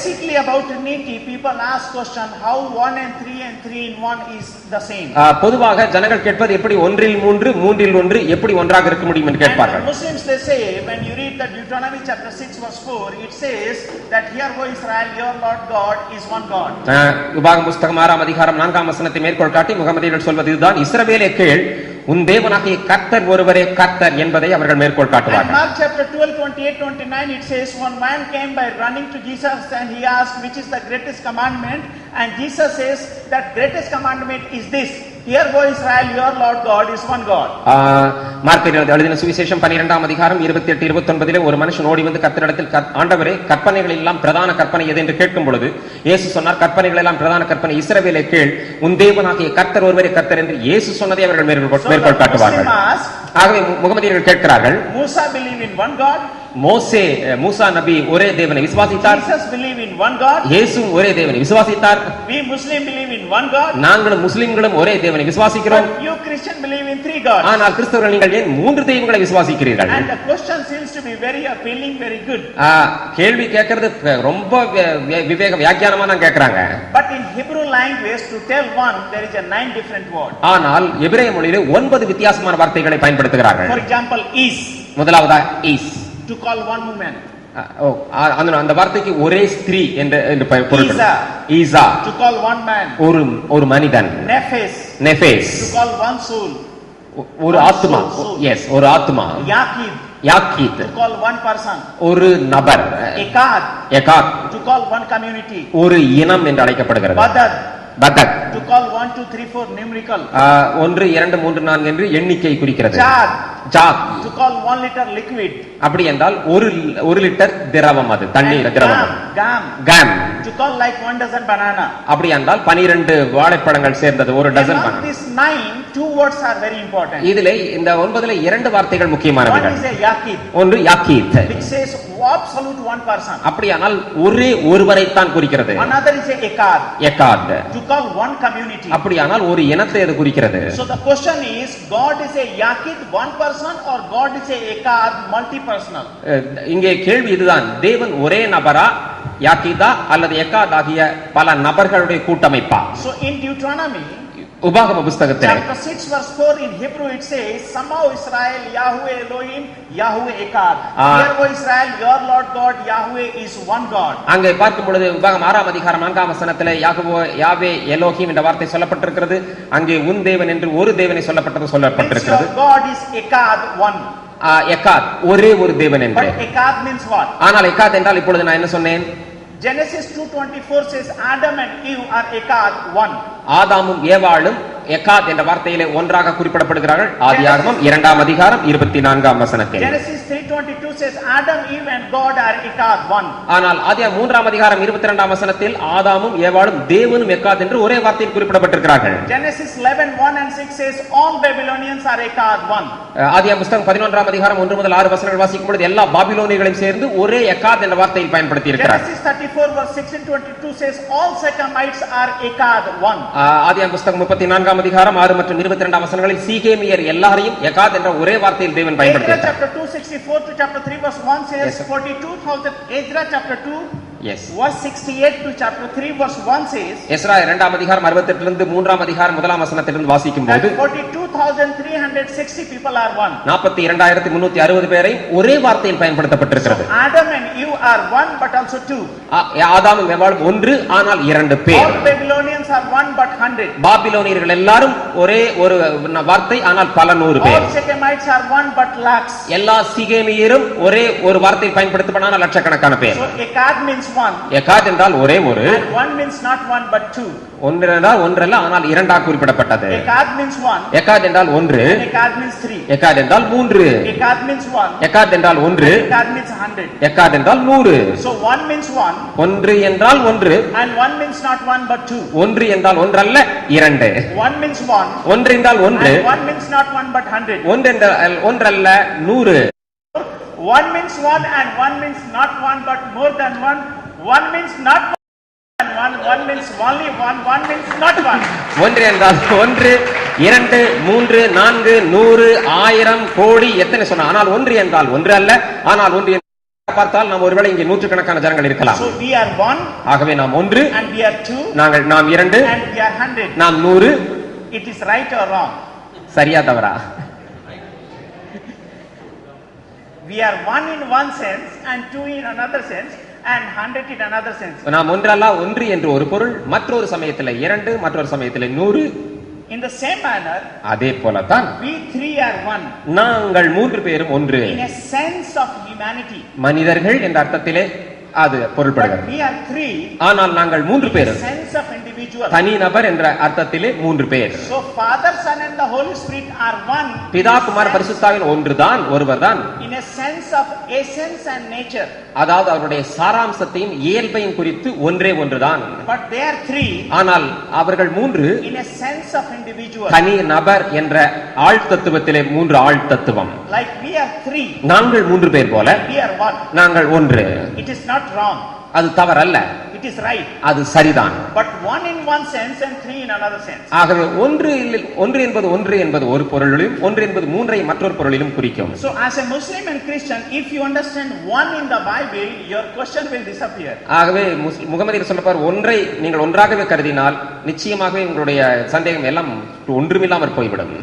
basically about Trinity, people ask question how 1 and 3 and 3 in 1 is the same. பொதுவாக ஜனங்கள் கேட்பது எப்படி ஒன்றில் மூன்று மூன்றில் ஒன்று எப்படி ஒன்றாக இருக்க முடியும் என்று கேட்பார்கள். Muslims they say when you read the Deuteronomy chapter 6 verse 4, it says that here O Israel, your Lord God is one God. உபாகமம் புத்தகம் 6 ஆம் அதிகாரம் 4 ஆம் வசனத்தை மேற்கோள் காட்டி முகமதியர்கள் சொல்வது இதுதான், இஸ்ரவேலே கேள், உன் தேவனாகிய கர்த்தர் ஒருவரே கர்த்தர் என்பதை அவர்கள் மேற்கோள் காட்டுவார்கள். Mark chapter 12 28-29 it says one man came by running to Jesus and he asked which is the greatest commandment, and Jesus says that greatest commandment is this, hear O Israel, your Lord God is one God. Mark எழுதின சுவிசேஷம் 12 ஆம் அதிகாரம் 28-29 ஒரு மனுஷன் ஓடி வந்து கர்த்தரிடத்தில், ஆண்டவரே கற்பனைகள் எல்லாம் பிரதான கற்பனை எது என்று கேட்கும் பொழுது இயேசு சொன்னார், கற்பனைகள் எல்லாம் பிரதான கற்பனை, இஸ்ரவேலே கேள், உன் தேவனாகிய கர்த்தர் ஒருவரே கர்த்தர் என்று இயேசு சொன்னதை அவர்கள் மேற்கோள் காட்டுவார்கள். ஆகவே முகமதியர்கள் கேட்கிறார்கள், Musa believe in one God, மூசா நபி ஒரே தேவனை விசுவாசித்தார், Jesus believe in one God, இயேசு ஒரே தேவனை விசுவாசித்தார், we Muslim believe in one God, நாங்களும் முஸ்லிம்களும் ஒரே தேவனை விசுவாசிக்கிறோம், you Christian believe in three gods. ஆனால் கிறிஸ்தவர்கள் நீங்கள் ஏன் மூன்று தெய்வங்களை விசுவாசிக்கிறீர்கள்? And the question seems to be very appealing, very good. கேள்வி கேட்கிறது ரொம்ப விவேக வியாக்கியானமா தான் கேக்குறாங்க. But in Hebrew language to tell one there is a 9 different word. ஆனால் எபிரேய மொழியிலே 9 வித்தியாசமான வார்த்தைகளை பயன்படுத்துகிறார்கள். For example is, முதலாவதா is, to call one woman. அந்த வார்த்தைக்கு ஒரே ஸ்திரீ என்று பொருள். ஈசா, to call one man. ஒரு மனிதன். நெஃபேஸ், to call one soul. ஒரு ஆத்மா. எஸ், ஒரு ஆத்மா. யாக்கீத், to call one person. ஒரு நபர். எகாத், to call one community. ஒரு இனம் என்று அழைக்கப்படுகிறது. Pathak, to call 1 2 3 4 numerical. 1 2 3 4 என்று எண்ணிக்கை குறிக்கிறது. Jaat, to call 1 liter liquid. அப்படி என்றால் ஒரு லிட்டர் திரவம், அது தண்ணீர் திரவம். Gam, to call like 1 dozen banana. அப்படி என்றால் 12 வாழைப்பழங்கள் சேர்ந்தது ஒரு dozen banana. This 9 2 words are very important. இதிலே இந்த 9ல 2 வார்த்தைகள் முக்கியமானவைகள். One is a yakid, ஒன்று யாக்கீத், which says absolute one person. அப்படியானால் ஒரே ஒருவரை தான் குறிக்கிறது. Another is a ekad, to call one community. அப்படியானால் ஒரு இனத்தை அது குறிக்கிறது. So the question is, God is a yakid one person or God is a ekad multi personal? இங்கே கேள்வி இதுதான், தேவன் ஒரே நபரா, யாக்கீதா அல்லது எக்காத் ஆகிய பல நபர்களுடைய கூட்டமைப்பா? So in Deuteronomy உபாகம புத்தகத்தில் chapter 6 verse 4 in Hebrew it says, Sama O Israel, Yahweh Elohim, Yahweh Ekad. Hear O Israel, your Lord God, Yahweh is one God. அங்கே பார்க்கும் பொழுது உபாகமம் 6 ஆம் அதிகாரம் 4 ஆம் வசனத்திலே யாவே எலோஹிம் என்ற வார்த்தை சொல்லப்பட்டிருக்கிறது. அங்கே உன் தேவன் என்று ஒரு தேவனை சொல்லப்பட்டிருக்கிறது. God is Ekad one. எக்காத் ஒரே ஒரு தேவன் என்று. But Ekad means what? ஆனால் எக்காத் என்றால் இப்பொழுது நான் என்ன சொன்னேன்? Genesis 2:24 says Adam and Eve are Ekad one. ஆதாமும் ஏவாளும் எக்காத் என்ற வார்த்தையிலே ஒன்றாக குறிப்பிடப்படுகிறார்கள். ஆதியாகமம் 2 ஆம் அதிகாரம் 24 ஆம் வசனத்தில். Genesis 3:22 says Adam, Eve and God are Ekad one. ஆனால் ஆதியாகமம் 3 ஆம் அதிகாரம் 22 ஆம் வசனத்தில் ஆதாமும் ஏவாளும் தேவனும் எக்காத் என்று ஒரே வார்த்தையில் குறிப்பிடப்பட்டிருக்கிறார்கள். Genesis 11:1 and 6 says all Babylonians are Ekad one. ஆதியாகமம் புத்தகம் 11 ஆம் அதிகாரம் 1 முதல் 6 வசனங்கள் வாசிக்கும் பொழுது எல்லா பாபிலோனியர்களையும் சேர்ந்து ஒரே எக்காத் என்ற வார்த்தையில் பயன்படுத்தி இருக்கிறார். Genesis 34 verse 6 and 22 says all Shechemites are Ekad one. ஆதியாகமம் புத்தகம் 34 ஆம் அதிகாரம் 6 மற்றும் 22 ஆம் வசனங்களில் சீகேமியர் எல்லாரையும் எக்காத் என்ற ஒரே வார்த்தையில் தேவன் பயன்படுத்தினார். Ezra chapter 2:64 to chapter 3 verse 1 says 42,000. Ezra chapter 2 verse 68 to chapter 3 verse 1 says, Ezra 2 ஆம் அதிகாரம் 68 இலிருந்து 3 ஆம் அதிகாரம் 1 ஆம் வசனத்திலிருந்து வாசிக்கும்போது 42,360 people are one. 42360 பேரை ஒரே வார்த்தையில் பயன்படுத்தப்பட்டிருக்கிறது. Adam and Eve are one but also two. ஆதாமும் ஏவாளும் ஒன்று ஆனால் 2 பேர். All Babylonians are one but 100. பாபிலோனியர்கள் எல்லாரும் ஒரே ஒரு வார்த்தை ஆனால் பல 100 பேர். All Shechemites are one but lakhs. எல்லா சீகேமியரும் ஒரே ஒரு வார்த்தையில் பயன்படுத்தப்பட்டான லட்சக்கணக்கான பேர். So Ekad means one. எக்காத் என்றால் ஒரே ஒரு. And one means not one but two. ஒன்று என்றால் ஒன்றல்ல ஆனால் இரண்டாக குறிப்பிடப்பட்டது. Ekad means one. எக்காத் என்றால் ஒன்று. Ekad means three. எக்காத் என்றால் மூன்று. Ekad means one. எக்காத் என்றால் ஒன்று. Ekad means 100. எக்காத் என்றால் 100. So one means one. ஒன்று என்றால் ஒன்று. And one means not one but two. ஒன்று என்றால் ஒன்றல்ல இரண்டு. One means one. ஒன்று என்றால் ஒன்று. And one means not one but 100. ஒன்று என்றால் ஒன்றல்ல 100. One means one and one means not one but more than one. One means not one, one means only one, one means not one. ஒன்று என்றால் ஒன்று, இரண்டு, மூன்று, நான்கு, 100, 1000, கோடி எத்தனை சொன்ன, ஆனால் ஒன்று என்றால் ஒன்று அல்ல, ஆனால் ஒன்று பார்த்தால் நாம் ஒருவேளை இங்கே நூற்றுக்கணக்கான ஜனங்கள் இருக்கலாம். So we are one. ஆகவே நாம் ஒன்று, and we are two. நாம் இரண்டு, and we are 100. நாம் 100. It is right or wrong? சரியா தவறா? We are one in one sense and two in another sense and 100 in another sense. நாம் ஒன்றல்ல, ஒன்று என்று ஒரு பொருள், மற்றொரு சமயத்தில் 2, மற்றொரு சமயத்தில் 100. In the same manner, அதே போலதான் we three are one. நாங்கள் 3 பேரும் ஒன்று. In a sense of humanity. மனிதர்கள் என்ற அர்த்தத்திலே அது பொருள்படுகிறது. But we are three. ஆனால் நாங்கள் 3 பேர். Sense of individual. தனி நபர் என்ற அர்த்தத்திலே 3 பேர். So Father, Son and the Holy Spirit are one. பிதா, குமாரன், பரிசுத்தாவின் ஒன்றுதான், ஒருவர்தான். In a sense of essence and nature. அதாவது அவருடைய சாராம்சத்தையும் இயல்பையும் குறித்து ஒன்றே ஒன்றுதான். But they are three. ஆனால் அவர்கள் 3 in a sense of individual. தனி நபர் என்ற ஆழ்தத்துவத்திலே 3 ஆழ்தத்துவம். Like we are three. நாங்கள் 3 பேர் போல we are one. நாங்கள் ஒன்று. It is not wrong. அது தவறல்ல, it is right. அது சரிதான். But one in one sense and three in another sense. ஆகவே ஒன்று என்பது ஒரு பொருளிலும், ஒன்று என்பது 3ஐ மற்றொரு பொருளிலும் குறிக்கும். So as a Muslim and Christian, if you understand one in the Bible, your question will disappear. ஆகவே முகமதியர் சொன்னபார் ஒன்றை நீங்கள் ஒன்றாகவே கருதினால் நிச்சயமாகவே உங்களுடைய சந்தேகம் எல்லாம் ஒன்றுமில்லாமற் போய்விடும்.